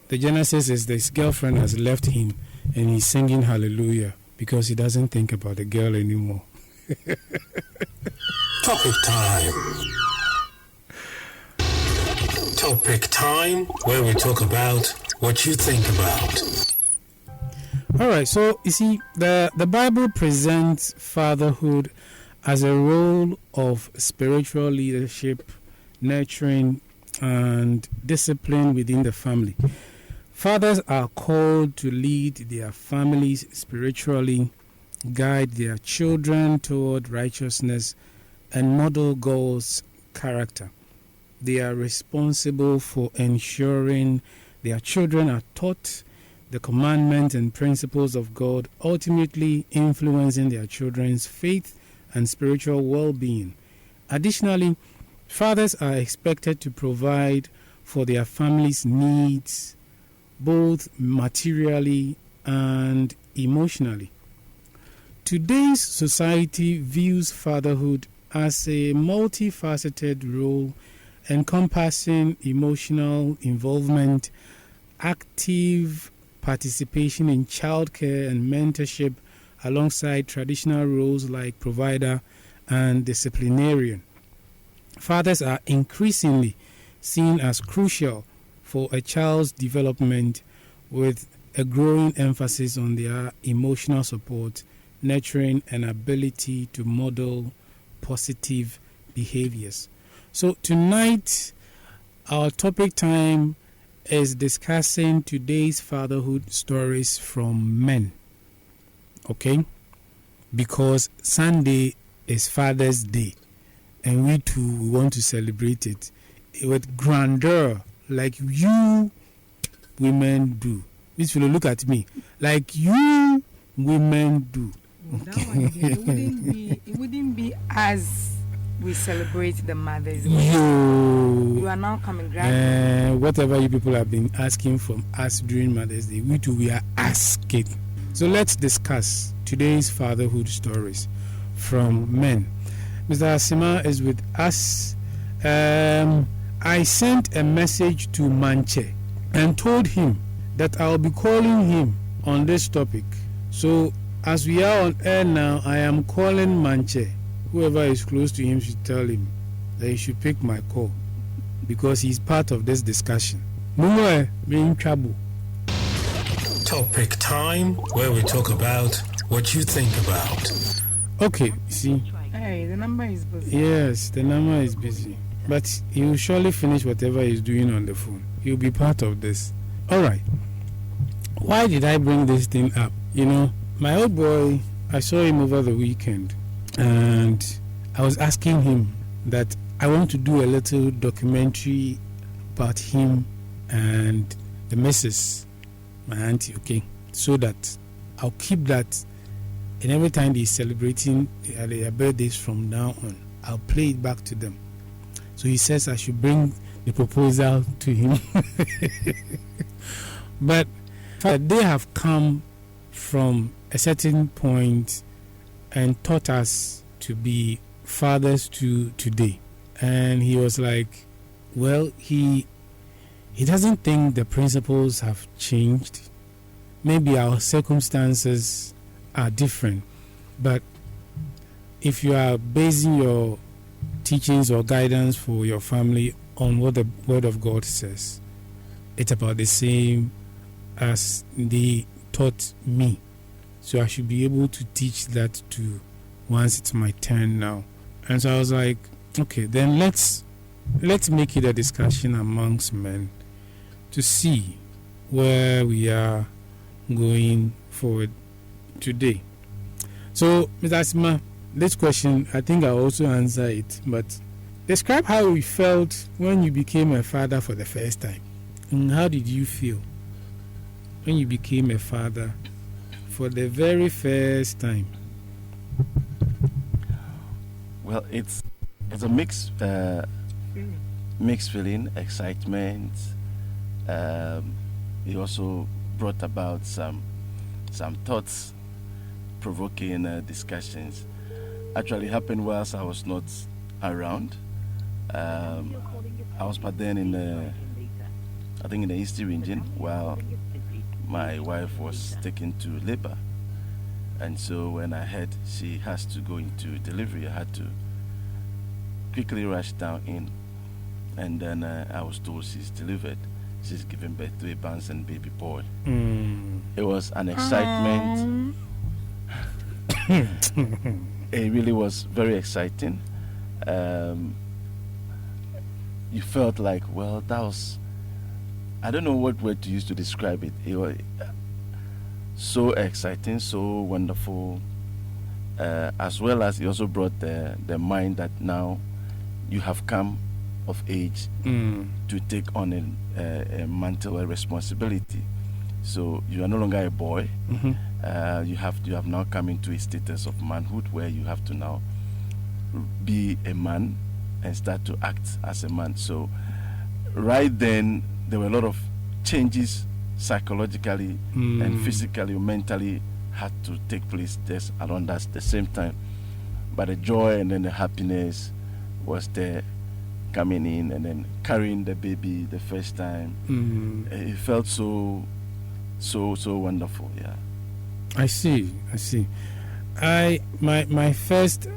The genesis is this girlfriend has left him and he's singing hallelujah because he doesn't think about the girl anymore. Topic time. Topic time, where we talk about what you think about. All right, so you see, the Bible presents fatherhood as a role of spiritual leadership, nurturing, and discipline within the family. Fathers are called to lead their families spiritually, guide their children toward righteousness, and model God's character. They are responsible for ensuring their children are taught the commandments and principles of God, ultimately influencing their children's faith and spiritual well-being. Additionally, fathers are expected to provide for their family's needs, both materially and emotionally. Today's society views fatherhood as a multifaceted role encompassing emotional involvement, active participation in childcare and mentorship, alongside traditional roles like provider and disciplinarian. Fathers are increasingly seen as crucial for a child's development, with a growing emphasis on their emotional support, nurturing, and ability to model positive behaviors. So tonight, our topic time is discussing today's fatherhood stories from men. Okay? Because Sunday is Father's Day, and we too want to celebrate it with grandeur, like you women do. This will look at me like you women do. Okay. It wouldn't be as we celebrate the Mother's Day. You are now coming grand. Whatever you people have been asking from us during Mother's Day, we too we are asking. So let's discuss today's fatherhood stories from men. Mr. Asima is with us. I sent a message to Manche and told him that I'll be calling him on this topic. So as we are on air now, I am calling Manche. Whoever is close to him should tell him that he should pick my call because he's part of this discussion. No, be in trouble. Topic time, where we talk about what you think about. Okay, see. Hey, the number is busy. Yes, the number is busy. But he will surely finish whatever he's doing on the phone. He'll be part of this. All right. Why did I bring this thing up? You know, my old boy, I saw him over the weekend. And I was asking him that I want to do a little documentary about him and the missus, my auntie, okay? So that I'll keep that, and every time they're celebrating their birthdays from now on, I'll play it back to them. So he says I should bring the proposal to him. But they have come from a certain point and taught us to be fathers to today. And he was like, well, he doesn't think the principles have changed. Maybe our circumstances are different. But if you are basing your teachings or guidance for your family on what the Word of God says, it's about the same as they taught me. So I should be able to teach that too once it's my turn now. And so I was like, okay, then let's make it a discussion amongst men to see where we are going forward today. So, Mr. Asima, this question, I think I'll also answer it, but describe how you felt when you became a father for the first time. And how did you feel when you became a father for the very first time? Well, it's a mixed feeling, excitement. It also brought about some thoughts, provoking discussions. Actually happened whilst I was not around. I was back then in I think in the Eastern region, while my wife was taken to labor. And so when I heard she has to go into delivery, I had to quickly rush down in. And then I was told she's delivered. She's given birth to a bouncing baby boy. It was an excitement. It really was very exciting. You felt like, well, that was, I don't know what word to use to describe it. It was so exciting, so wonderful, as well as it also brought the mind that now you have come of age to take on a mantle, a responsibility. So you are no longer a boy. You have now come into a status of manhood where you have to now be a man and start to act as a man. So right then there were a lot of changes psychologically and physically, mentally had to take place just around us the same time. But the joy and then the happiness was there, coming in and then carrying the baby the first time. It felt so wonderful. Yeah. I see. My first,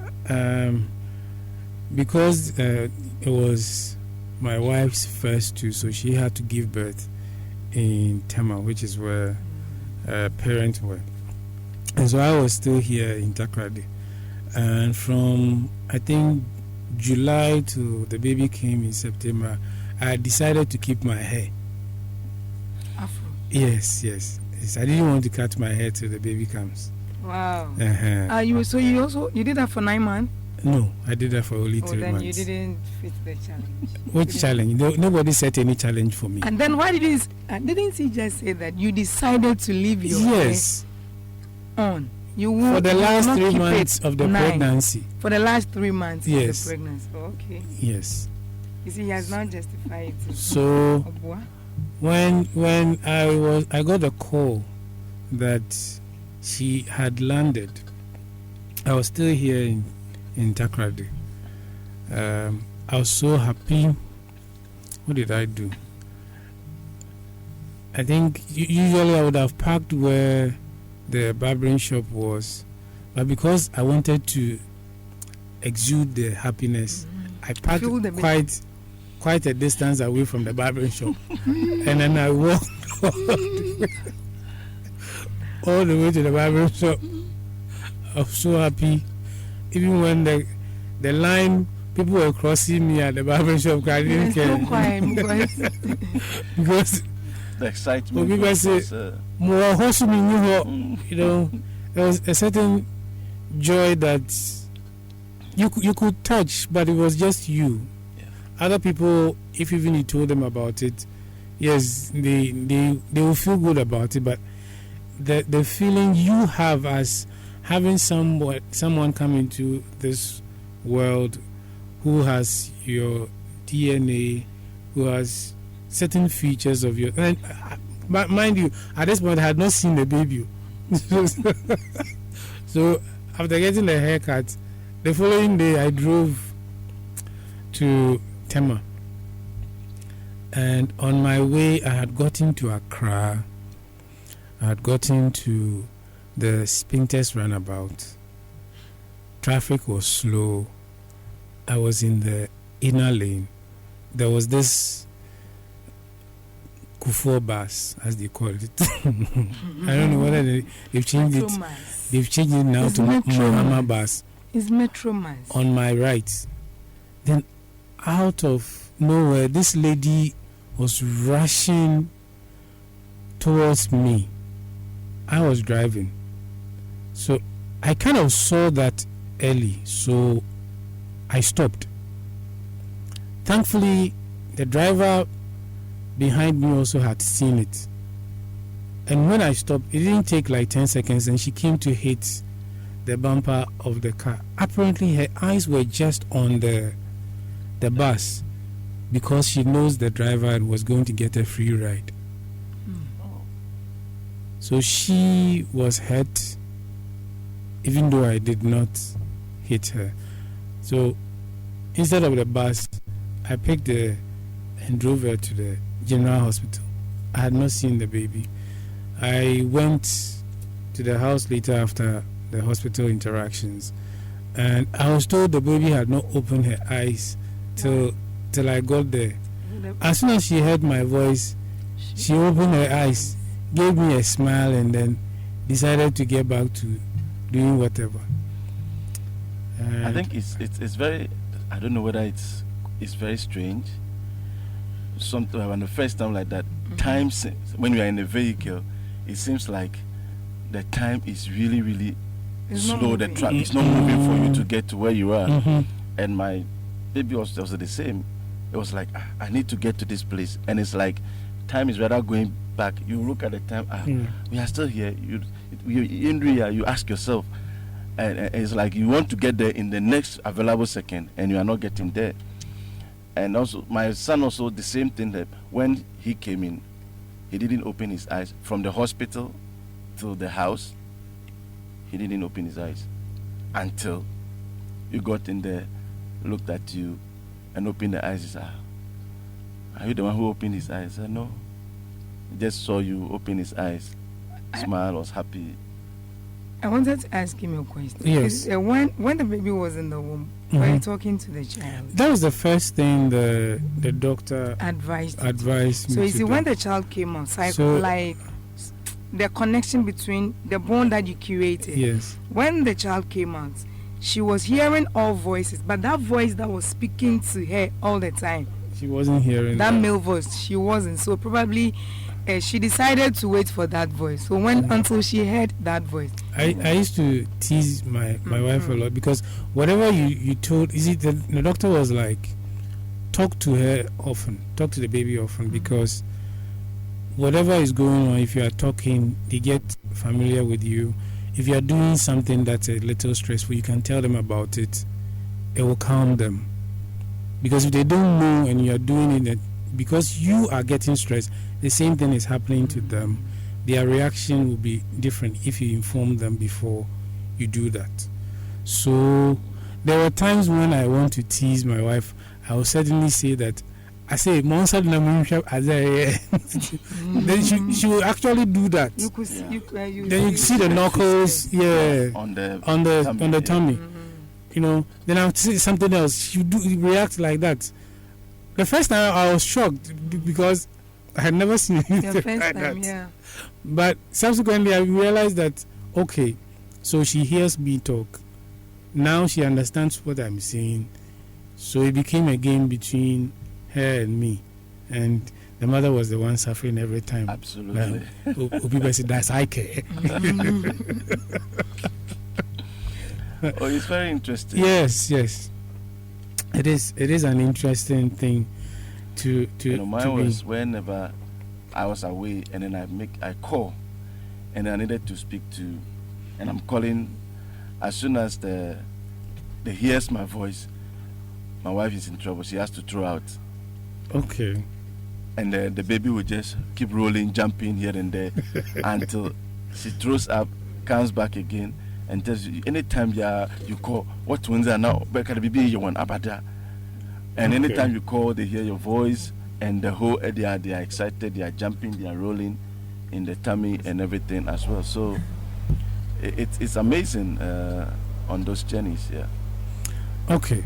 because it was my wife's first too, so she had to give birth in Tema, which is where parents were. And so I was still here in Takrady. And from, I think, July to the baby came in September, I decided to keep my hair. Afro. Yes. I didn't want to cut my hair till the baby comes. Wow. You did that for 9 months? No, I did that for only 3 then months. You didn't fit the challenge. Which challenge? Nobody set any challenge for me. And then why didn't he just say that you decided to leave your hair on? For the last 3 months of the pregnancy. For the last 3 months of Yes. the pregnancy. Okay. Yes. You see, he has not justified it. So when I got a call that she had landed, I was still here in Takrady. I was so happy. What did I do? I think usually I would have parked where the barbering shop was, but because I wanted to exude the happiness, I parked quite a distance away from the barbering shop, and then I walked all the way to the barbering shop. I was so happy, even when the line, people were crossing me at the barbering shop. I didn't care because the excitement. People say, more you know, there was a certain joy that you could touch, but it was just you. Yeah. Other people, if even you told them about it, yes, they will feel good about it, but the feeling you have as having someone come into this world who has your DNA, who has certain features of your, but mind you, at this point I had not seen the baby. So after getting the haircut, the following day I drove to Tema, and on my way I had gotten to Accra. I had gotten to the Spintex roundabout. Traffic was slow. I was in the inner lane. There was this Kufuor bus, as they call it. I don't know whether they've changed it. They've changed it now to Mahama bus. It's Metro Mass. On my right. Then out of nowhere, this lady was rushing towards me. I was driving. So I kind of saw that early. So I stopped. Thankfully, the driver behind me also had seen it. And when I stopped, it didn't take like 10 seconds and she came to hit the bumper of the car. Apparently her eyes were just on the bus because she knows the driver was going to get a free ride. So she was hurt even though I did not hit her. So instead of the bus, I picked and drove her to the General Hospital. I had not seen the baby. I went to the house later after the hospital interactions, and I was told the baby had not opened her eyes till I got there. As soon as she heard my voice, she opened her eyes, gave me a smile, and then decided to get back to doing whatever. And I think it's very. I don't know whether it's very strange. Sometimes when the first time like that, time when you are in a vehicle, it seems like the time is really, really slow. The track is not moving for you to get to where you are. And my baby was also the same. It was like, I need to get to this place, and it's like time is rather going back. You look at the time. We are still here. You ask yourself, and it's like you want to get there in the next available second, and you are not getting there. And also, my son also the same thing, that when he came in, he didn't open his eyes from the hospital to the house. He didn't open his eyes until you got in there, looked at you, and opened the eyes. He said, "Are you the one who opened his eyes?" I said, "No. He just saw you open his eyes, smile, was happy." I wanted to ask him a question. Yes. When the baby was in the womb, were you talking to the child? That was the first thing the doctor Advised me. So you to see, do. when the child came out, like the connection between the bond that you created. Yes. When the child came out, she was hearing all voices, but that voice that was speaking to her all the time, she wasn't hearing that male voice. She wasn't. So probably she decided to wait for that voice. So until she heard that voice. I used to tease my wife a lot, because whatever you told, the doctor was like, talk to her often, talk to the baby often, because whatever is going on, if you are talking, they get familiar with you. If you are doing something that's a little stressful, you can tell them about it. It will calm them. Because if they don't know and you are doing it, because you are getting stressed, the same thing is happening to them. Their reaction will be different if you inform them before you do that. So there were times when I want to tease my wife, I will certainly say that, I say, then she will actually do that. You could see, then you see the knuckles, on the tummy. You know, then I'll say something else. She react like that. The first time I was shocked because I had never seen anything like that. Yeah. But subsequently I realized that, okay, so she hears me talk. Now she understands what I'm saying. So it became a game between her and me. And the mother was the one suffering every time. Absolutely. People say, that's I care. Oh, it's very interesting. Yes. It is an interesting thing to mine was whenever I was away, and then I call, and I needed to speak to, and I'm calling. As soon as they hears my voice, my wife is in trouble. She has to throw out. Okay. And the baby will just keep rolling, jumping here and there until she throws up, comes back again, and tells you, anytime you call, what twins are now, but can be you want abada. And anytime you call, they hear your voice, and the whole they are excited, they are jumping, they are rolling in the tummy and everything as well. So it's amazing on those journeys, yeah. Okay.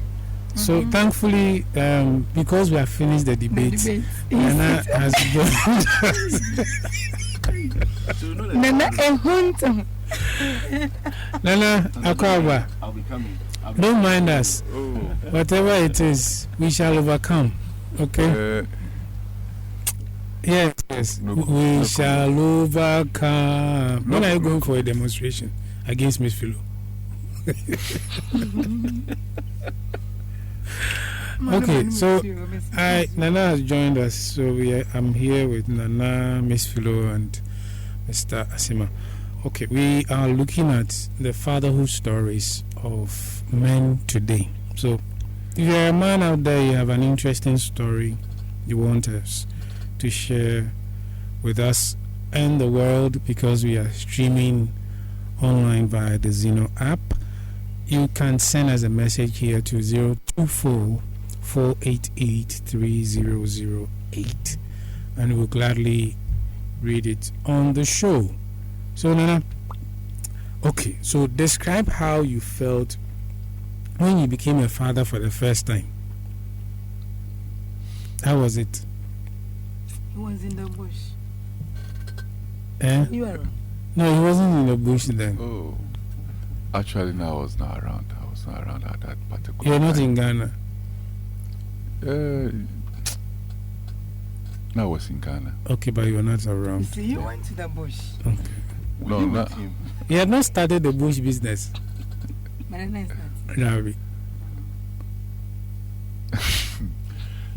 So thankfully, because we have finished the debate, Nana has joined us. Nana Akwaba, I'll be coming. don't mind us. Whatever it is, we shall overcome. Okay? Yes. We shall overcome. When are you going for a demonstration against Miss Philo? Okay, so Nana has joined us. So I'm here with Nana, Miss Philo, and Mr. Asima. Okay, we are looking at the fatherhood stories of men today. So, if you're a man out there, you have an interesting story you want us to share with us and the world, because we are streaming online via the Zeno app, you can send us a message here to 024-488-3008. and we'll gladly read it on the show. So, Nana, okay, so describe how you felt when you became a father for the first time. How was it? He was in the bush. Eh? You were wrong. No, he wasn't in the bush then. Oh, actually, no, I was not around. I was not around at that particular You're not time. in Ghana. No, I was in Ghana. Okay, but you were not You around. see, you went to the bush. Okay. No, You no. with him. He had not started the bush business. But then I started. Ravi.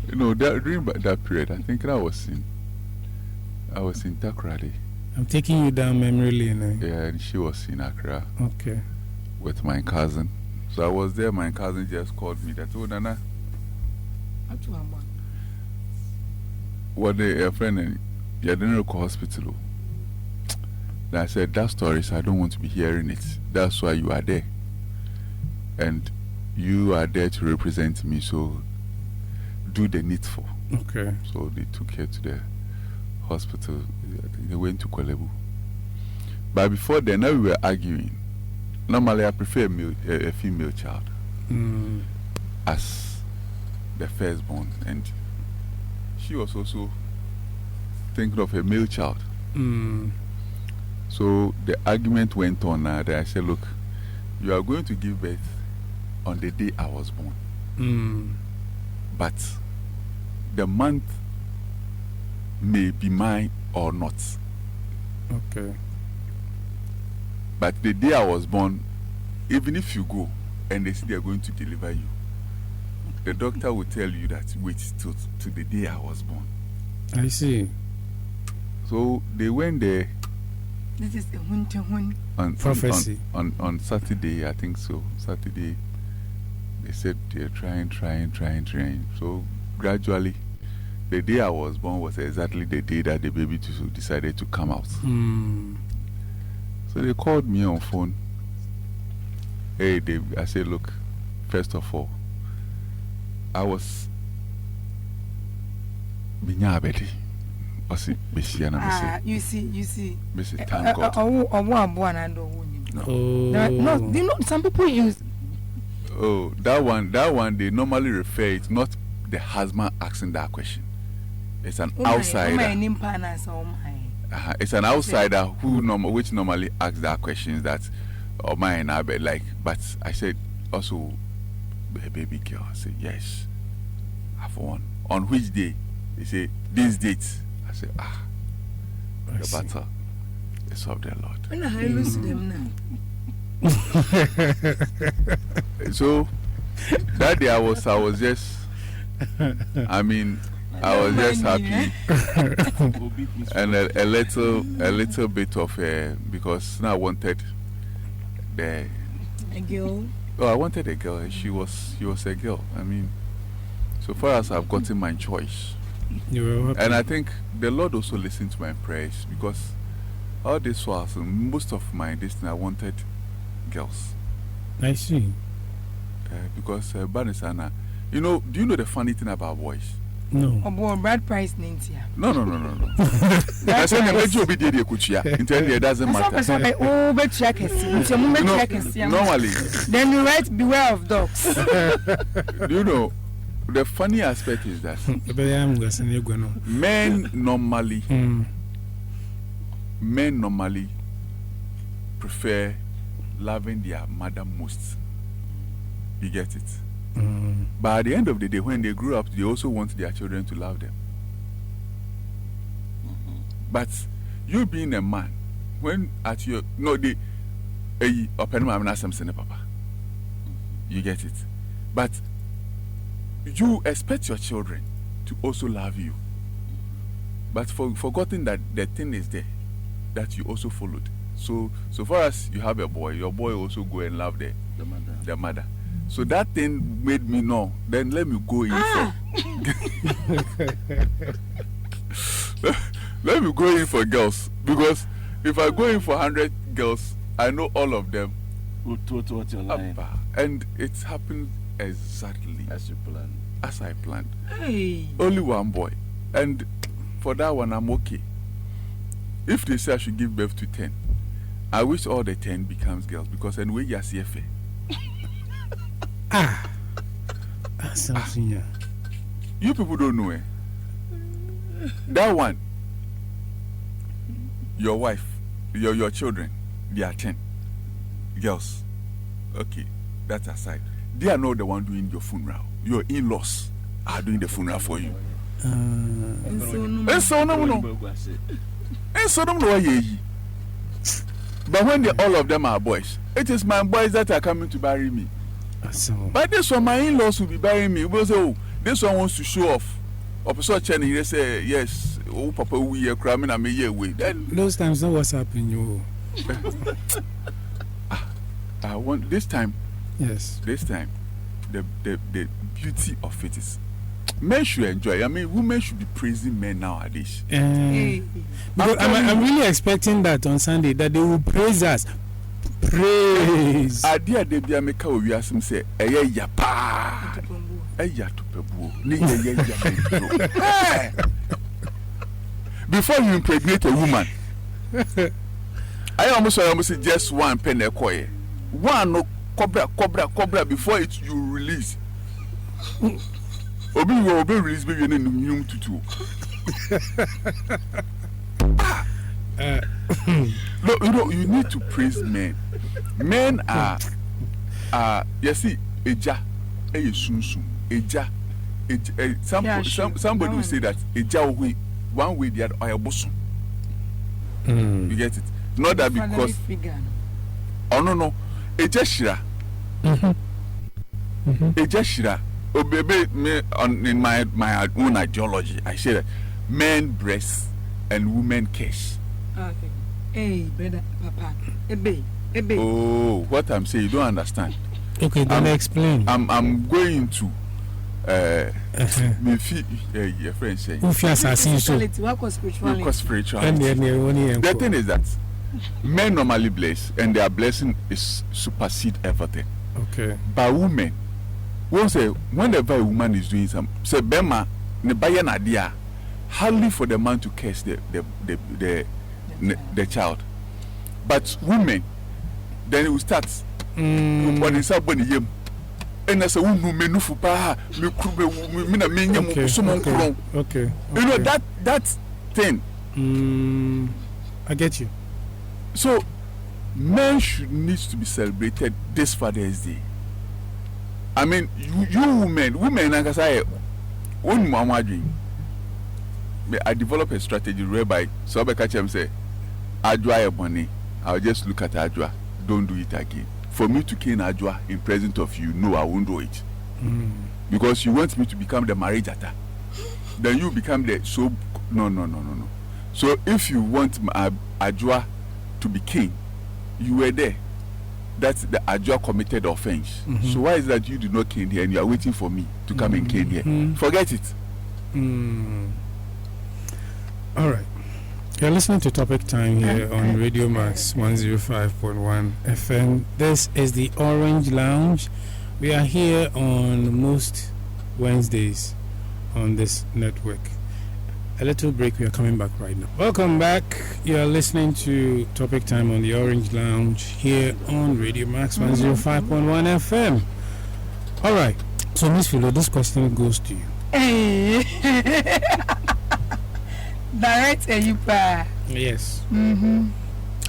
You know, during that period, I think I was in Takoradi. I'm taking you down memory lane. Eh? Yeah, and she was in Accra Okay. with my cousin. So I was there. My cousin just called me that, oh, Nana, Up to Amba. what a friend and you didn't go hospital. Then I said, that story, so I don't want to be hearing it. That's why you are there. And you are there to represent me, so do the needful. Okay. So they took her to the hospital. They went to Kolebu. But before then, now we were arguing. Normally, I prefer a female child as the firstborn. And she was also thinking of a male child. So the argument went on. That I said, look, you are going to give birth on the day I was born. But the month may be mine or not. Okay. But the day I was born, even if you go and they say they are going to deliver you, the doctor will tell you that wait till the day I was born. I see. So they went there This is a hun. Prophecy. on Saturday, I think so. Saturday, they said they're trying. So gradually, the day I was born was exactly the day that the baby decided to come out. So they called me on phone. Hey, I said, look, first of all, I was Binyabedi. You see. Thank God. No, you know, some people use. Oh, that one, they normally refer it, not the husband asking that question. It's an outsider. It's an outsider which normally asks that question that, oh, mine, like, but I said, also, a baby girl. I said, yes, I have one. On which day? They say, this date. I said, the battle is of the Lord. When I lose them now. So, that day I was just, I was just happy. And a little bit of because now I wanted a girl. Oh, I wanted a girl. She was a girl. So far as I've gotten my choice, and I think the Lord also listened to my prayers, because all this was most of my destiny. I wanted girls. I see. Because Banisana, do you know the funny thing about boys? No. About Brad Price names here. No. I said it doesn't matter. Normally. Then you write beware of dogs. You know, the funny aspect is that men normally prefer loving their mother most. You get it? But at the end of the day, when they grow up, they also want their children to love them. But you being a man, when at your papa, you get it. But you expect your children to also love you. But forgotten that the thing is there that you also followed. So far as you have a boy, your boy also go and love the mother. So that thing made me know. Then let me go in for. Let me go in for girls, because if I go in for 100 girls, I know all of them. What's your line? And it's happened exactly as you planned. As I planned. Hey. Only one boy, and for that one, I'm okay. If they say I should give birth to 10, I wish all the 10 becomes girls because anyway, you're CFA. That's something, yeah. You people don't know it. That one, your wife, your children, they are 10 girls. Okay, that's aside. They are not the one doing your funeral. Your in-laws are doing the funeral for you. But when all of them are boys, it is my boys that are coming to bury me. But this one, my in-laws will be burying me. Because this one wants to show off. They say, yes, oh, Papa, we are cramming a year away. Then those times, know what's happening, you. I want this time. Yes. This time, the beauty of it is men should enjoy. I mean, women should be praising men nowadays. Because I'm really expecting that on Sunday that they will praise us. Praise. Idea they be ameka we asem say eye ya pa. Eya to pebu. Ni eye ya. Before you impregnate a woman, I almost say just one pen ekoye. One no cobra before it you release. Obi will be released baby in the tutu. No, you need to praise men. Men are you see, eja, sunsun, eja, somebody will say that eja way, one way the other, or bosom. You get it? Not that because. Oh no, eja shira. Eja shira. Oh baby, me in my own ideology, I say that men breast and women cash. Okay. Hey, brother, Papa. Ebe. Oh, what I'm saying, you don't understand. Okay, then explain. I'm going to me feel your friend saying. Spirituality. The thing is that men normally bless, and their blessing is supersede everything. Okay. But women, whenever a woman is doing something, say Bema ne buy an idea, hardly for the man to curse the child. But women, then it will start. When it's up when you and as a woman, me no fupa, okay. You know that thing. I get you. So men needs to be celebrated this Father's Day. I mean, you women, like I say, one mama dream. I develop a strategy whereby so I catch them say, Ajwa your money. I'll just look at Ajwa. Don't do it again. For me to cane Ajwa in presence of you, no, I won't do it. Because you want me to become the marriage atta. Then you become the so no. So if you want Ajwa to be king, you were there. That's the Ajwa committed offense. So why is that you do not cane here and you are waiting for me to come and cane here? Forget it. All right. You're listening to Topic Time here on Radio Max 105.1 FM. This is the Orange Lounge. We are here on most Wednesdays on this network. A little break, we are coming back right now. Welcome back. You are listening to Topic Time on the Orange Lounge here on Radio Max 105.1 FM. All right. So, Miss Philo, this question goes to you. Hey. Direct Ayupa. Yes.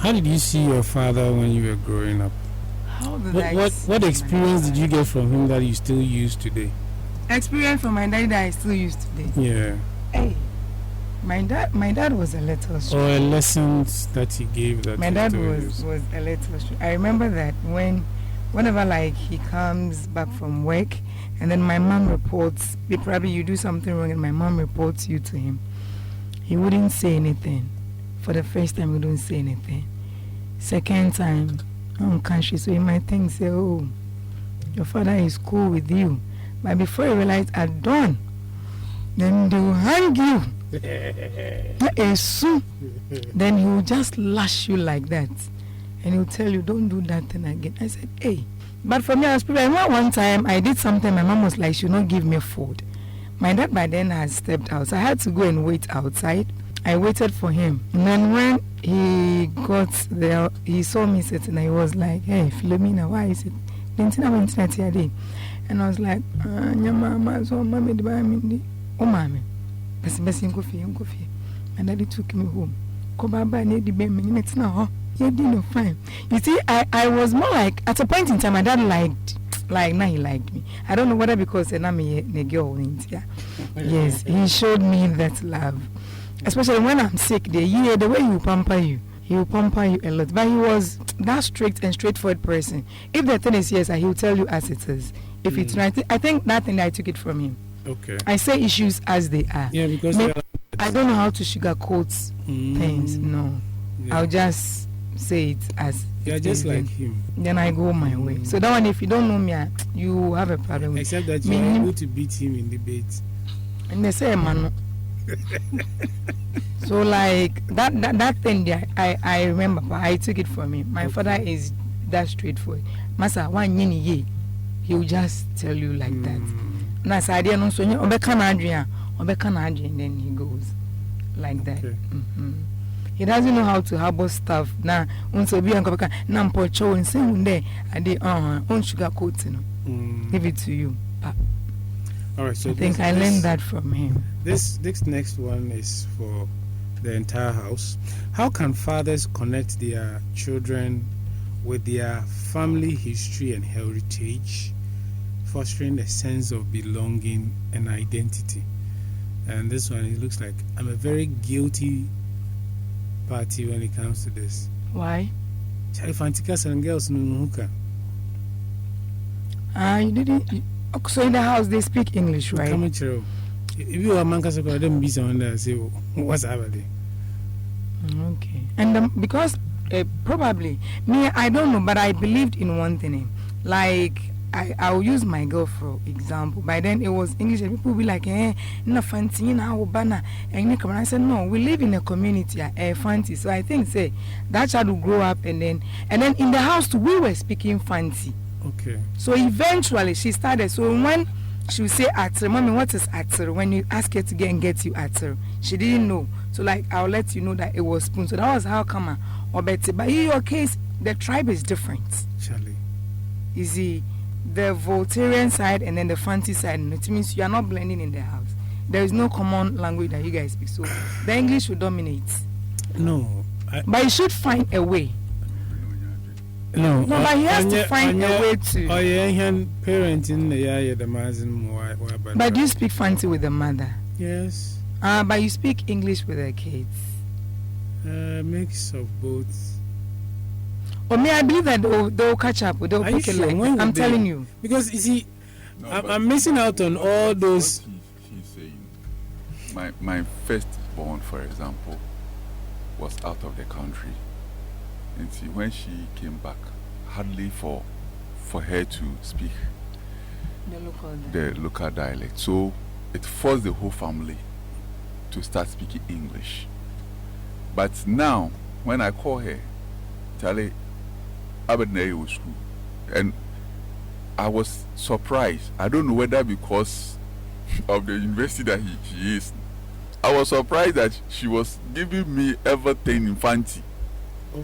How did you see your father when you were growing up? How did What experience did you get from him that you still use today? Experience from my dad that I still use today. Yeah. Hey, my dad was a little strict. Or a lessons that he gave that my dad was a little strict. I remember that whenever like he comes back from work and then my mom reports, probably you do something wrong and my mom reports you to him. He wouldn't say anything. For the first time, he wouldn't say anything. Second time, I'm conscious, so he might think, say, oh, your father is cool with you. But before you realize, at dawn, then they will hang you. Then he will just lash you like that. And he will tell you, don't do that thing again. I said, hey. But for me, I was prepared. One time, I did something, my mom was like, she would not give me food. My dad by then had stepped out, so I had to go and wait outside. I waited for him, and then when he got there, he saw me sitting and he was like, "Hey, Philomena, why is it? And I was like, "Mama, so mommy, oh mommy, and daddy took me home. It's not fine. You see, I was more like, at a point in time, my dad now he liked me. I don't know whether because I'm a girl in India. Yes, he showed me that love. Especially when I'm sick, the way he will pamper you a lot. But he was that strict and straightforward person. If the thing is yes, he will tell you as it is. If it's right, I think that thing I took it from him. Okay. I say issues as they are. Yeah, because I don't know how to sugarcoat things. No, yeah. I'll just say it as. You're just like him. Then I go my way. So that one, if you don't know me, you have a problem with. Except that you're able to beat him in debate. And they say, man. So like that thing there, I remember, but I took it from him. My father is that straightforward. Masa one yini ye, he will just tell you like that. Na sa idea no so obeka na adrian, then he goes like that. Okay. He doesn't know how to harbor stuff. Na unso bi ankobeka na mpocho nse hunde ade on sugar coat no. Give it to you. All right, so I think I learned that from him. This next one is for the entire house. How can fathers connect their children with their family history and heritage, fostering a sense of belonging and identity? And this one, it looks like I'm a very guilty party when it comes to this. Why? Fanticas and girls no hookah. You didn't. So in the house they speak English, right? If you are man, them be someone that say what's happening. Okay, and because probably me, I don't know, but I believed in one thing. Like I'll use my girl for example. By then it was English, and people will be like, no fancy, na ubana, and I said no, we live in a community, fancy. So I think say that child will grow up, and then in the house too, we were speaking fancy. Okay. So eventually she started. So when she would say atir, mommy, what is atir? When you ask her to get you atir, she didn't know. So like I'll let you know that it was spoon. So that was how come or better. But in your case, the tribe is different. Charlie. You see, the Voltairean side and then the fancy side. It means you are not blending in the house. There is no common language that you guys speak. So the English will dominate. No. But you should find a way. No, but he has to find a way to. Oh, yeah, parenting the mazin. But do you speak fancy with the mother? Yes. But you speak English with the kids. Mix of both. Or me, I believe that they'll catch up. They'll pick it like that. I'm telling you. Because you see, I'm missing out on all those. He's saying, my firstborn, for example, was out of the country. And see, when she came back, hardly for her to speak the local dialect. So it forced the whole family to start speaking English. But now, when I call her, Charlie, Abednego school, and I was surprised. I don't know whether because of the university that she is. I was surprised that she was giving me everything in fancy.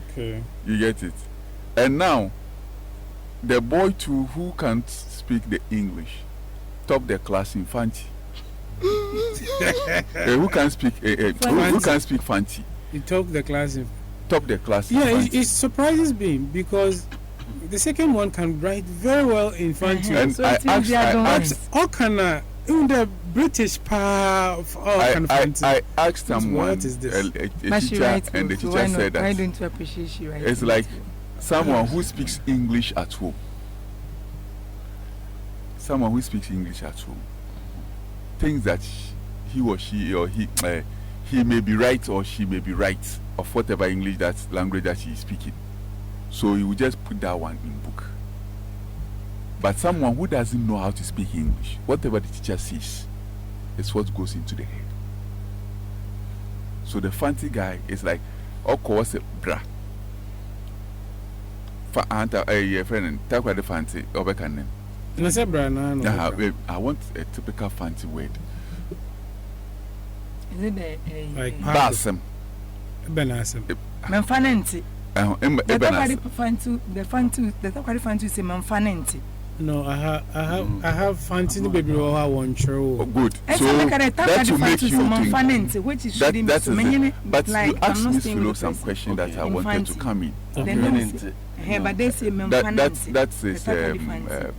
Okay. You get it? And now, the boy too who can't speak the English, top the class in fancy. Who can speak? Who can speak fancy? You top the class in. Top the class. Yeah, it surprises me because the second one can write very well in fancy. And So I asked, All can in the British part. I asked someone, what is this? a But she teacher, writes and the also. teacher said Why that don't you appreciate she writes? it's like someone who speaks English at home. Someone who speaks English at home thinks that he or she or he may be right or she may be right of whatever English that language that she is speaking. So he will just put that one in book. But someone who doesn't know how to speak English, whatever the teacher says, is what goes into the head. So the fancy guy is like, of course, bra. Friend, talk the fancy, I want a typical fancy word. Is it the Like Basem. Benasem. Manfanenti? The Tokari Fantu say Manfanenti. No, I have fancy baby or I want you. Good. So that will make you think. Which is That is it. But like, you asked Miss Philo some question that I wanted to come in. But they say That's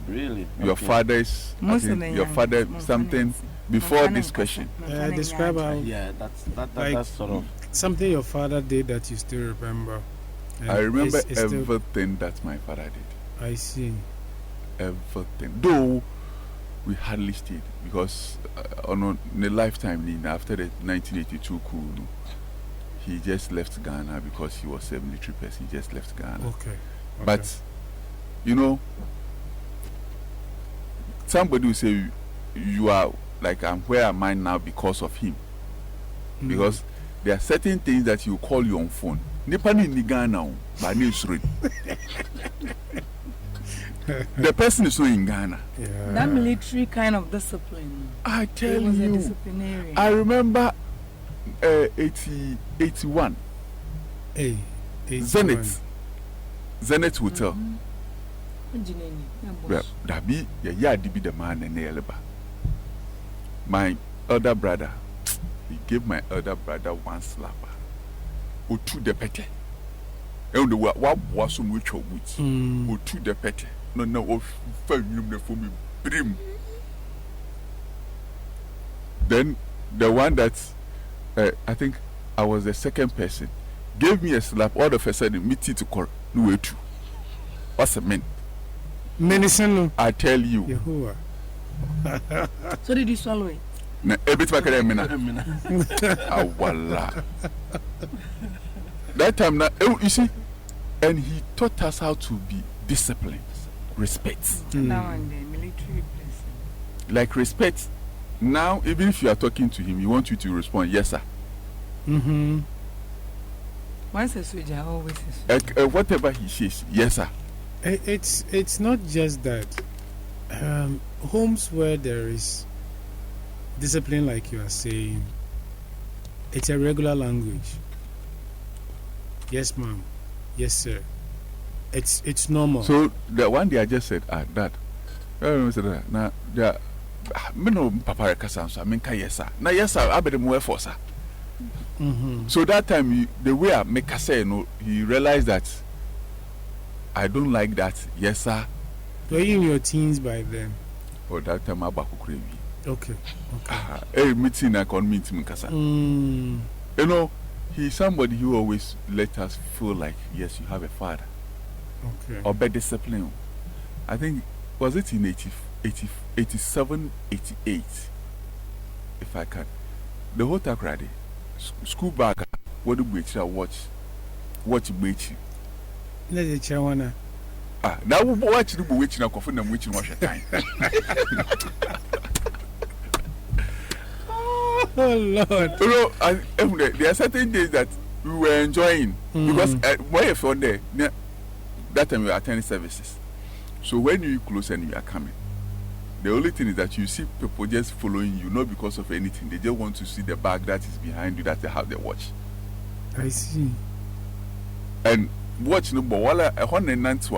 really your father's. Your father something before this question. Describe how. Yeah, that's sort of something your father did that you still remember. I remember it's everything that my father did. I see. Everything. Though we hardly stayed because on the lifetime after the 1982 coup, he just left Ghana because he was a military person. He just left Ghana. Okay. But somebody will say you are like where am I now because of him? Because there are certain things that you call you on phone. Nipa ni Ghana, but the person is not in Ghana. Yeah. That military kind of discipline. I tell was a you, disciplinarian. I remember 81. Hey, Zenith Hotel. That be the man and the my elder brother, he gave my elder brother one slapper. Or two the petty. And the what was on which or which. Or two the petty. No, for me, brim. Then the one that I think I was the second person gave me a slap. All of a sudden, me to call no way to. What's a man? Medicine. I tell you. Yehovah. So did you swallow it? Na ebit makere awala. That time now, you see, and he taught us how to be disciplined, respect. Now and then, military person. Like respect. Now, even if you are talking to him, he wants you to respond, yes, sir. Once a soldier, always a soldier. Whatever he says, yes, sir. It's not just that. Homes where there is discipline, like you are saying, it's a regular language. Yes, ma'am. Yes, sir. It's normal. So the one day I just said, Dad, now there, me no papa rekasa, I mean, yes, sir. Now, yes, sir. I better move for sir. So that time, the way I make a say, he realized that I don't like that. Yes, sir. Were you in your teens by then? Oh, that time I back crazy. Okay. Hey, meeting I can meet him, Kasa. You know, he's somebody who always let us feel like, yes, you have a father. Okay. Or better discipline. I think, was it in 87, 88? If I can. The whole Takradi, school bag, what do we watch? Watch Beach. Let's the chairwana. Now we watch the witch now, coffin and witch in wash time. Oh Lord. You know, there are certain days that we were enjoying because why if you're there, that time we were attending services. So when you close and you are coming, the only thing is that you see people just following you, not because of anything. They just want to see the bag that is behind you, that they have the watch. I see. And watch no but wala a 190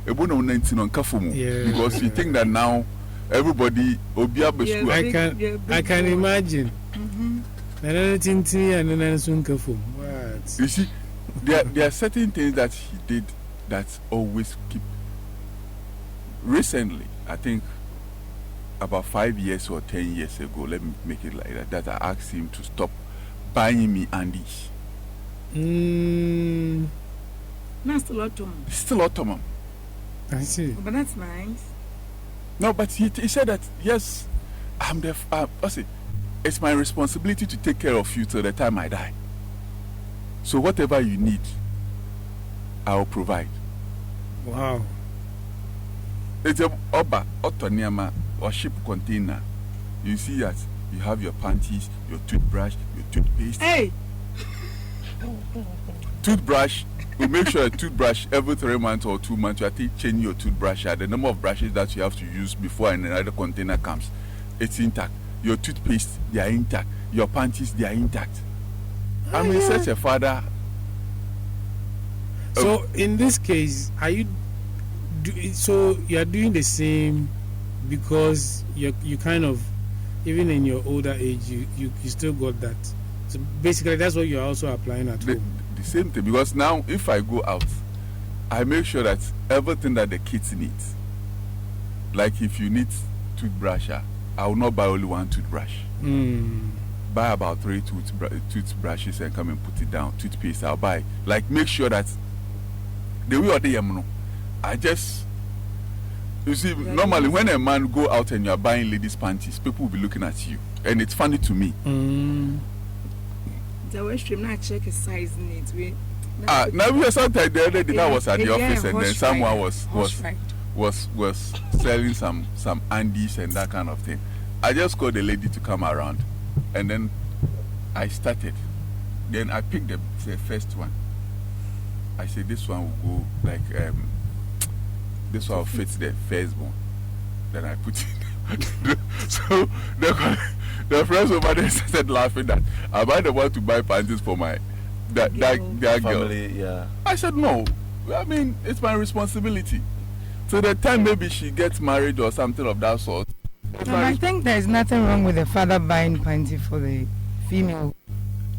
ebo 19 on kafumu because you think that now everybody obi abe school. I can imagine. What? You see, there are certain things that he did that always keep. Recently, I think about 5 years or 10 years ago, let me make it like that I asked him to stop buying me undies. No, still autumn. Still autumn. I see. But that's nice. No, but he said that, yes, I'm the it's my responsibility to take care of you till the time I die. So whatever you need, I'll provide. Wow. It's a oba otoniama or ship container. You see that you have your panties, your toothbrush, your toothpaste. Hey! Toothbrush. We make sure a toothbrush every 3 months or 2 months. You have to change your toothbrush. The number of brushes that you have to use before another container comes, it's intact. Your toothpaste, they are intact. your panties, they are intact. I'm such a father. So in this case, are you? So you are doing the same because you kind of, even in your older age, you still got that. So basically, that's what you are also applying at home. The same thing, because now if I go out, I make sure that everything that the kids need, like if you need toothbrush, I will not buy only one toothbrush. Buy about 3 toothbrushes and come and put it down. Toothpaste I'll buy. Like make sure that the way they am, I just, you see, normally when a man go out and you are buying ladies' panties, people will be looking at you, and it's funny to me. The way stream not check his size needs we. Now we sometimes the other day I was at the office and then someone was selling some undies and that kind of thing. I just called the lady to come around, and then I started. Then I picked the first one. I said this one will go like this one will fit the firstborn. Then I put it. So the friends over there started laughing that am I the one to buy panties for my that girl? Yeah. I said no. I mean it's my responsibility. So the time maybe she gets married or something of that sort. I think there is nothing wrong with the father buying panty for the female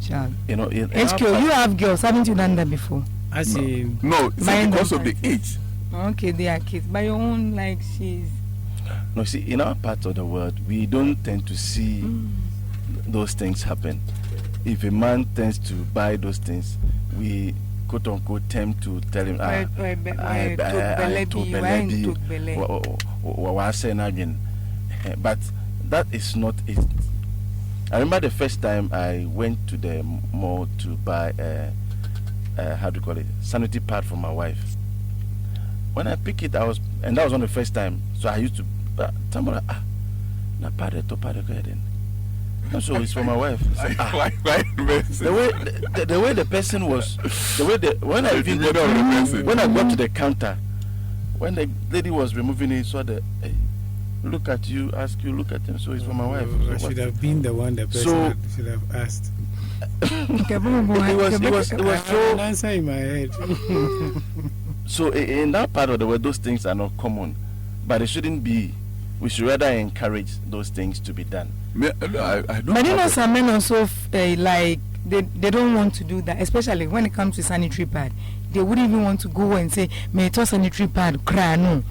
child. You know, HQ, you have girls, haven't you done that before? I see. No, it's because of the age. Okay, they are kids. By your own, like she's. No, see, in our part of the world, we don't tend to see those things happen. If a man tends to buy those things, we quote unquote tend to tell him, but that is not it. I remember the first time I went to the mall to buy how do you call it, sanitary pad for my wife. When I pick it, that was one of the first time. So I used to tell me, na pad to pad then. So it's for my wife. So, the way the person was, when I got to the counter, when the lady was removing it, saw the look at you, ask you, look at him. So it's for my wife. I should have been the one the person should have asked. It was so an answer in my head. So in that part of the world, those things are not common, but it shouldn't be. We should rather encourage those things to be done. I don't. But you know, some men also like they don't want to do that, especially when it comes to sanitary pad. They wouldn't even want to go and say, "May it sanitary pad cry no."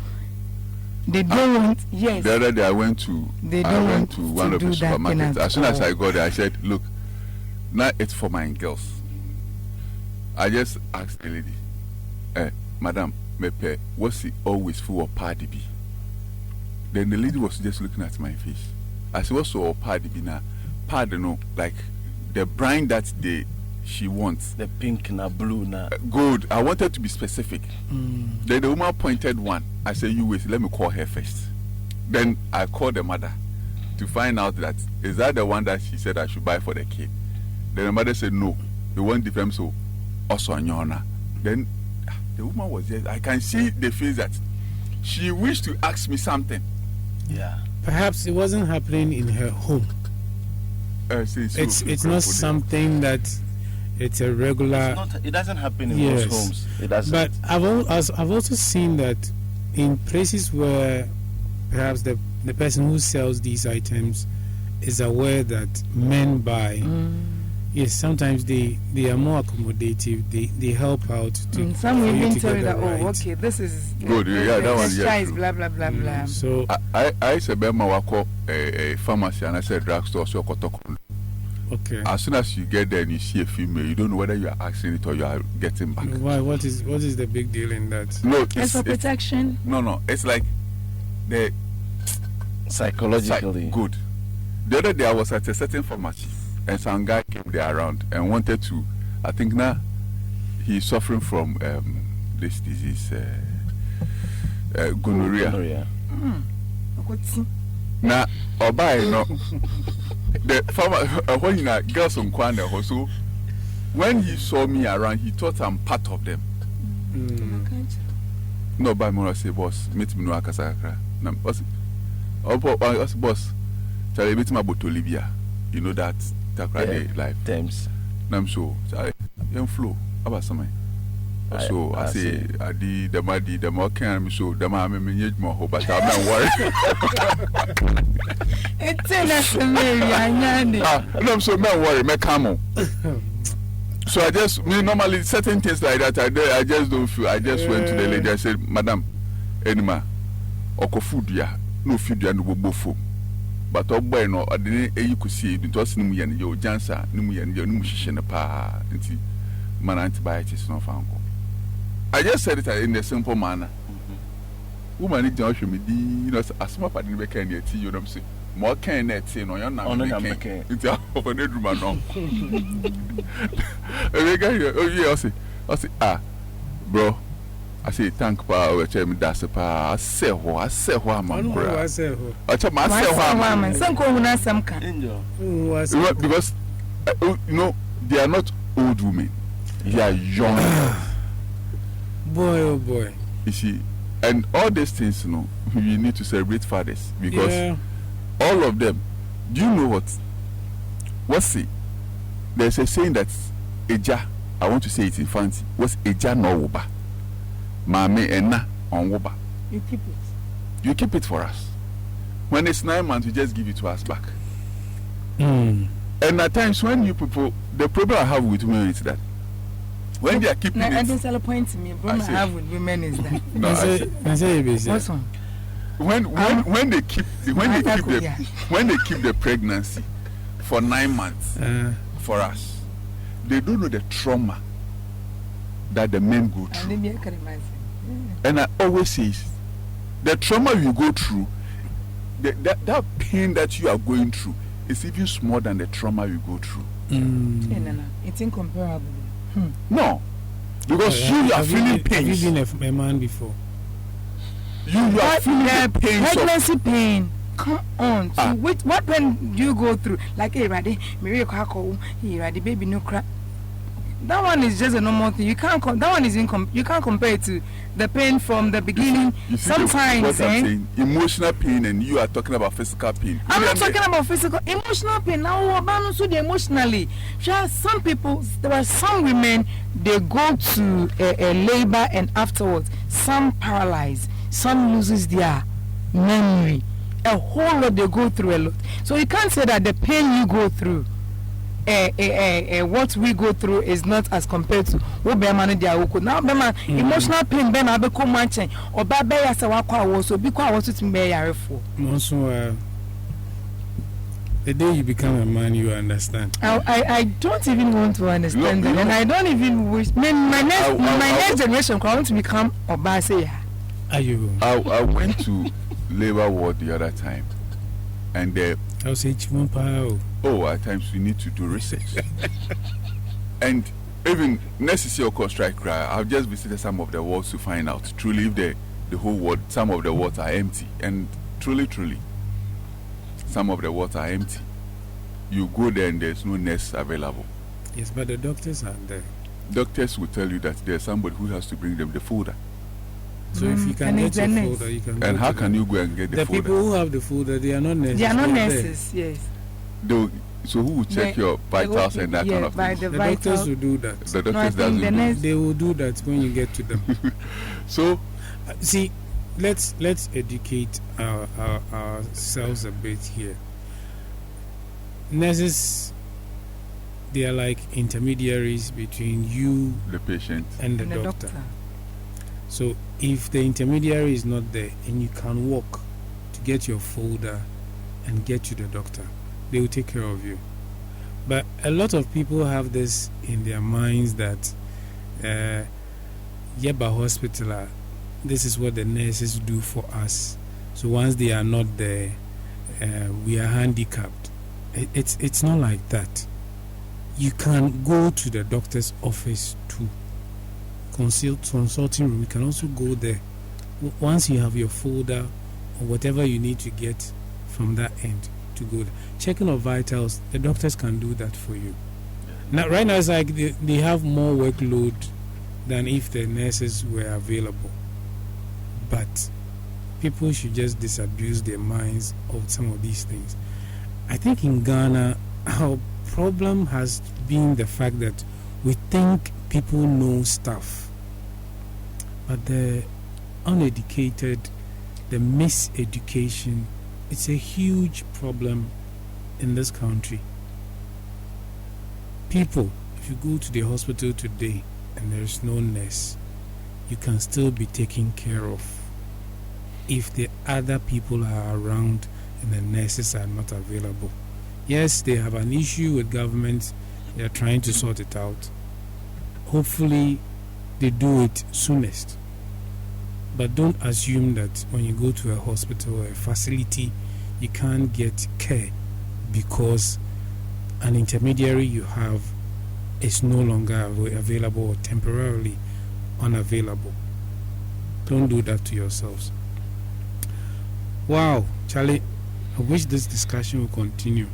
They don't want. Yes. The other day I went to one of the supermarkets. As soon as I got there, I said, "Look, now it's for my girls." I just asked the lady, "Madam, mepe, what's it always full of party be?" Then the lady was just looking at my face. I said, "What's all party be now? Party no, like the brand that she wants, the pink na blue na gold." I wanted to be specific. Then the woman pointed one. I said, "You wait, let me call her first." Then I called the mother to find out that is that the one that she said I should buy for the kid. Then the mother said no, the one different, so also anyona. Then the woman was just, I can see the face that she wished to ask me something. Yeah. Perhaps it wasn't happening in her home. It's not something that it's a regular. It doesn't happen in most homes. It doesn't. But I've also seen that in places where perhaps the person who sells these items is aware that men buy. Yes, sometimes they are more accommodative. They help out. Some will even tell you that, okay, this is good. Yeah, that one. Yeah, blah blah blah blah. So I said, "Bema wako a pharmacy," and I said drugstore. So okay. As soon as you get there and you see a female, you don't know whether you are asking it or you are getting back. Why? What is the big deal in that? No, it's for protection. No, it's like the psychologically good. The other day I was at a certain pharmacy and some guy came there around and wanted to. I think now he's suffering from this disease, gonorrhea. Now, no. The farmer, when girls on Kwana, so when he saw me around, he thought I'm part of them. No, by more say, "Boss, meet me no akasakra." Boss, boss, tell me meet me about Olivia. You know that Takrade life. Thames. Nam so young flow about something. So I say I did the muddy, the more can so the mamma me more, but I'm not worried. It's a Mary. No, so no worry, me come. So I just normally certain things like that I just don't feel. I just went to the lady. I said, Madam, Enima, oko food ya no food ya no bobo. But boy no I didn't you could see it was no yan yo jansa no yan yo no shishene pa nti man antibiotics no fango. I just said it in a simple manner. Woman it just me di asma pa ni be kan ya ti you know say more can net say no yan na me can nti of an edruma no. E ga here oh yeah I say bro I say thank pa we tell me that's pa I say ho am bro I say ho am sanko huna samka because they are not old women, they are young boy oh boy, you see, and all these things you need to celebrate fathers because all of them, do you know what's it, there's a saying that eja, I want to say it in fancy, what's eja no woba Mame ena on woba. You keep it. You keep it for us. When it's 9 months, you just give it to us back. And at times when you people, the problem I have with women is that when they are keeping it. I don't sell a point to me. The problem I have with women is that. No, I say what's wrong? When they keep the pregnancy for 9 months for us, they don't know the trauma that the men go through. And I always say, the trauma you go through, that pain that you are going through is even smaller than the trauma you go through. It's incomparable. No, because you are feeling pain. Have you been a man before? You are feeling pain. Pregnancy pain. Come on. So what pain do you go through? Like, hey, Raddy, Mary Kako, hey, Raddy, baby, no crap. That one is just a normal thing. You can't. That one is you can't compare it to the pain from the beginning. You see sometimes, what I'm saying, emotional pain, and you are talking about physical pain. I'm not talking about physical, emotional pain. Now, so emotionally, some people, there are some women, they go to a labor and afterwards, some paralyzed, some loses their memory. A whole lot they go through a lot. So you can't say that the pain you go through. What we go through is not as compared to what Bema dia woko. Now Bema emotional pain Bema be ko manchen or ba be ya se wa kwa wo so bi kwa wo to be yarefo. Also the day you become a man you understand. I don't even want to understand that, and I don't even wish my next generation I want to become oba say ya. I went to labor ward the other time and I'll say at times we need to do research. And even necessary or strike, I've just visited some of the wards to find out truly if the whole ward, some of the wards are empty. And truly, some of the wards are empty. You go there and there's no nurse available. Yes, but the doctors are there. Doctors will tell you that there's somebody who has to bring them the folder. So if you can get your folder, you can. And how can you go and get the folder? The people who have the folder, they are not nurses. They are not nurses, yes. So who will check your vitals and that kind of thing? The doctors will do that. The doctors doesn't do that. They will do that when you get to them. So, see, let's educate ourselves a bit here. Nurses, they are like intermediaries between you, the patient, and the doctor. So if the intermediary is not there and you can walk to get your folder and get to the doctor, they will take care of you. But a lot of people have this in their minds that Yeba Hospital, this is what the nurses do for us. So once they are not there, we are handicapped. It's not like that. You can go to the doctor's office too. Consulting room, you can also go there. Once you have your folder or whatever you need to get from that end to go there. Checking of vitals, the doctors can do that for you. Now, right now, it's like they have more workload than if the nurses were available. But people should just disabuse their minds of some of these things. I think in Ghana, our problem has been the fact that we think people know stuff, but the uneducated, the miseducation, it's a huge problem in this country. People, if you go to the hospital today and there's no nurse, you can still be taken care of if the other people are around and the nurses are not available. Yes, they have an issue with government. They are trying to sort it out. Hopefully, they do it soonest. But don't assume that when you go to a hospital or a facility, you can't get care because an intermediary you have is no longer available or temporarily unavailable. Don't do that to yourselves. Wow, Charlie, I wish this discussion will continue.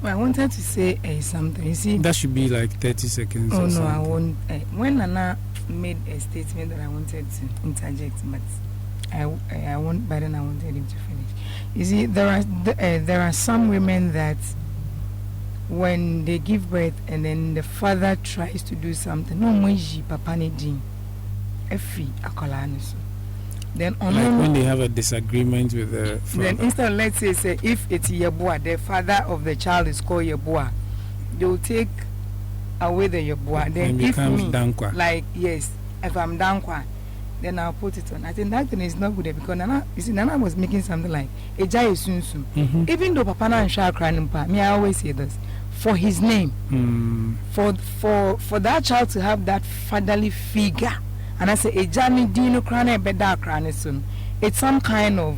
Well, I wanted to say something. You see, that should be like 30 seconds. Oh or no, something. I won't. When Nana made a statement that I wanted to interject, but I won't. But then I wanted him to finish. You see, there are some women that when they give birth and then the father tries to do something, no moji papa ne din, efi akolani so. Then like when they have a disagreement with the father. Then instead, let's say if it's Yeboah, the father of the child is called Yeboah, they will take away the Yeboah. Then if me, Dankwa. like yes, if I'm Dankwa, then I'll put it on. I think that thing is not good because Nana was making something like Eja Sunsun. Even though Papa and Shah Kranimpa, me I always say this for his name, for that child to have that fatherly figure. And I say, Ejani dino krane beda krane sun. It's some kind of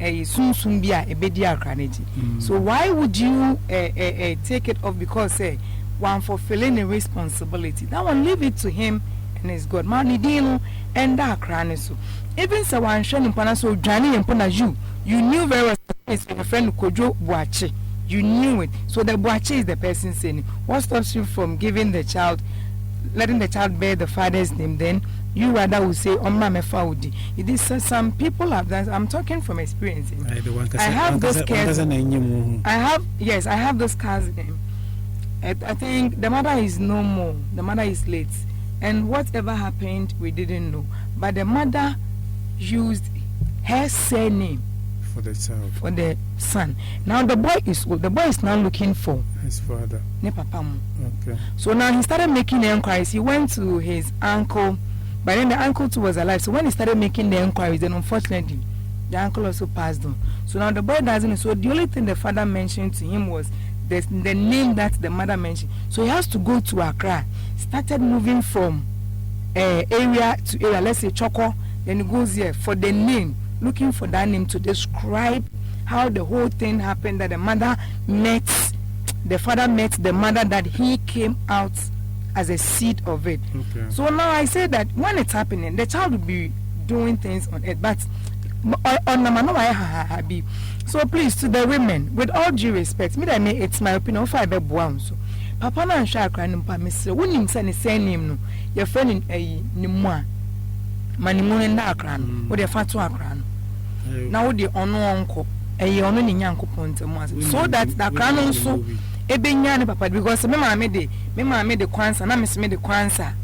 a sunsumbia a bedia kraneji. So why would you take it off because say one fulfilling a responsibility? That one leave it to him and his God. Mani dino and that krane so. Even so one shen impana so Johnny and Pona you knew very well it's your friend Kojo Buache. You knew it. So the Buache is the person saying what stops you from giving the child, letting the child bear the father's name then? You rather will say, "Omma me faudi." It is some people have that. I'm talking from experience. I have those cases. I have those cases. I think the mother is no more. The mother is late, and whatever happened, we didn't know. But the mother used her surname for the child, for the son. Now the boy is old. The boy is now looking for his father. Ne papa mu. Okay. So now he started making inquiries. He went to his uncle. But then the uncle too was alive. So when he started making the inquiries, then unfortunately, the uncle also passed on. So now the boy doesn't know. So the only thing the father mentioned to him was the name that the mother mentioned. So he has to go to Accra. Started moving from area to area. Let's say Choco. Then he goes here for the name, looking for that name to describe how the whole thing happened. That the mother met, the father met the mother, that he came out as a seed of it. Okay. So now I say that when it's happening, the child will be doing things on it, but on the so please, to the women, with all due respect, it's my opinion. If I be born so, Papa na nsha akra no pa Mr. When him say the name no, your friend ni mo a manimu nda akra no, wo de fa to akra no. Na wo de ono onko, ono ni nyankopon ntemu so that the akra no so ebenya ne papa because me mama de kwansa na me the kwansa.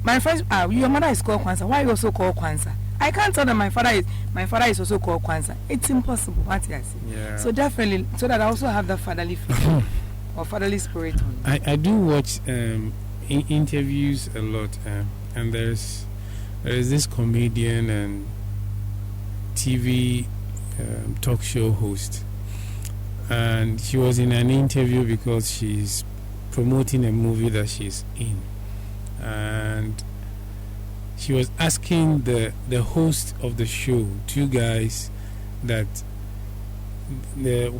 My friends your mother is called kwansa, why you also call kwansa? I can't tell them my father is also called kwansa. It's impossible. What I say. Yeah. So definitely, so that I also have the fatherly feeling or fatherly spirit on me. I do watch interviews a lot, and there is this comedian and TV talk show host. And she was in an interview because she's promoting a movie that she's in, and she was asking the host of the show, two guys, that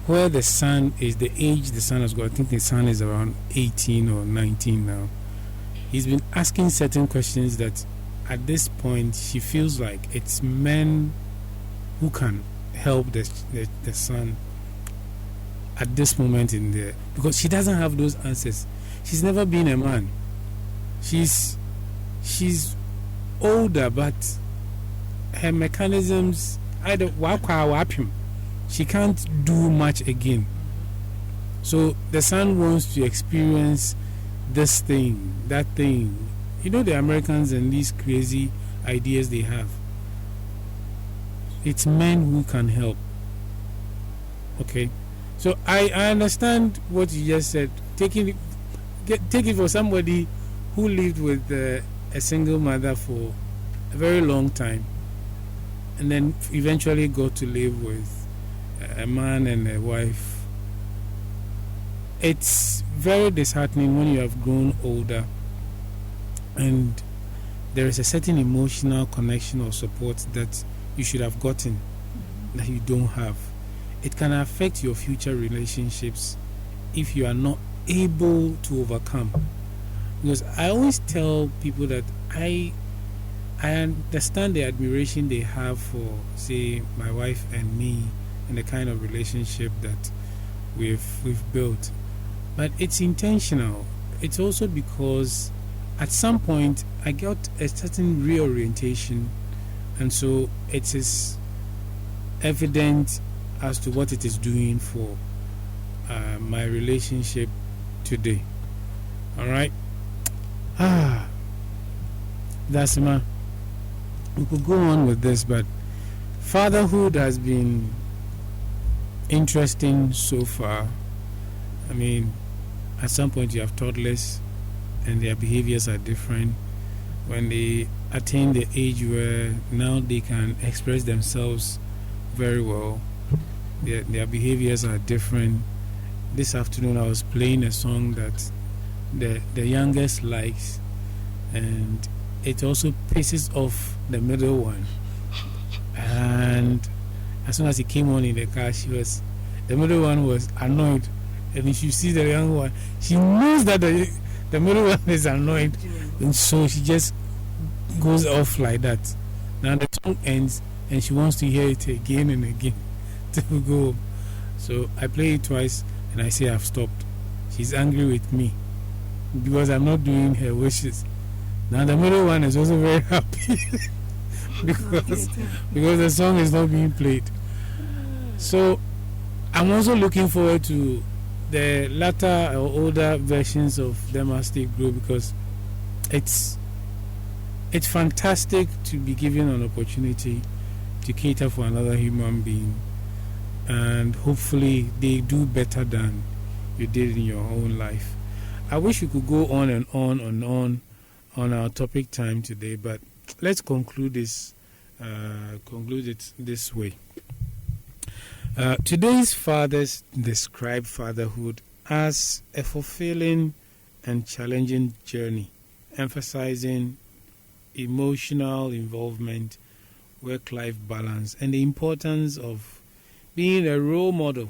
where the son is, the age the son has got. I think the son is around 18 or 19 now. He's been asking certain questions that at this point she feels like it's men who can help the son at this moment in there, because she doesn't have those answers. She's never been a man. She's older, but her mechanisms either wap him. She can't do much again. So the son wants to experience this thing, that thing. You know, the Americans and these crazy ideas they have. It's men who can help. Okay, so I understand what you just said. Take it for somebody who lived with a single mother for a very long time, and then eventually got to live with a man and a wife. It's very disheartening when you have grown older and there is a certain emotional connection or support that you should have gotten that you don't have. It can affect your future relationships if you are not able to overcome. Because I always tell people that I understand the admiration they have for, say, my wife and me and the kind of relationship that we've built. But it's intentional. It's also because at some point I got a certain reorientation, and so it is evident as to what it is doing for my relationship today. All right. That's my. We could go on with this, but fatherhood has been interesting so far. I mean, at some point you have toddlers and their behaviors are different. When they attain the age where now they can express themselves very well, their behaviors are different. This afternoon I was playing a song that the youngest likes, and it also pisses off the middle one. And as soon as he came on in the car, the middle one was annoyed. And if you see the young one, she knows that the middle one is annoyed, and so she just goes off like that. Now the song ends, and she wants to hear it again and again to go home. So I play it twice, and I say I've stopped. She's angry with me because I'm not doing her wishes. Now the middle one is also very happy because the song is not being played. So I'm also looking forward to the latter or older versions of Demastic Group, because it's fantastic to be given an opportunity to cater for another human being, and hopefully they do better than you did in your own life. I wish we could go on and on and on our topic time today, but let's conclude it this way. Today's fathers describe fatherhood as a fulfilling and challenging journey, emphasizing emotional involvement, work-life balance, and the importance of being a role model.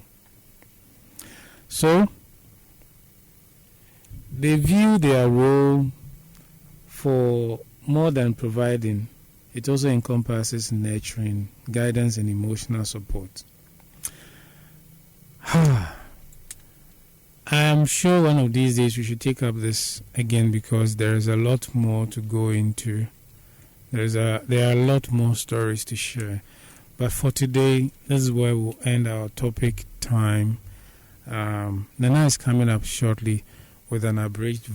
So, they view their role for more than providing. It also encompasses nurturing, guidance, and emotional support. I'm sure one of these days we should take up this again, because there is a lot more to go into. There are a lot more stories to share. But for today, this is where we'll end our topic time. Nana is coming up shortly with an abridged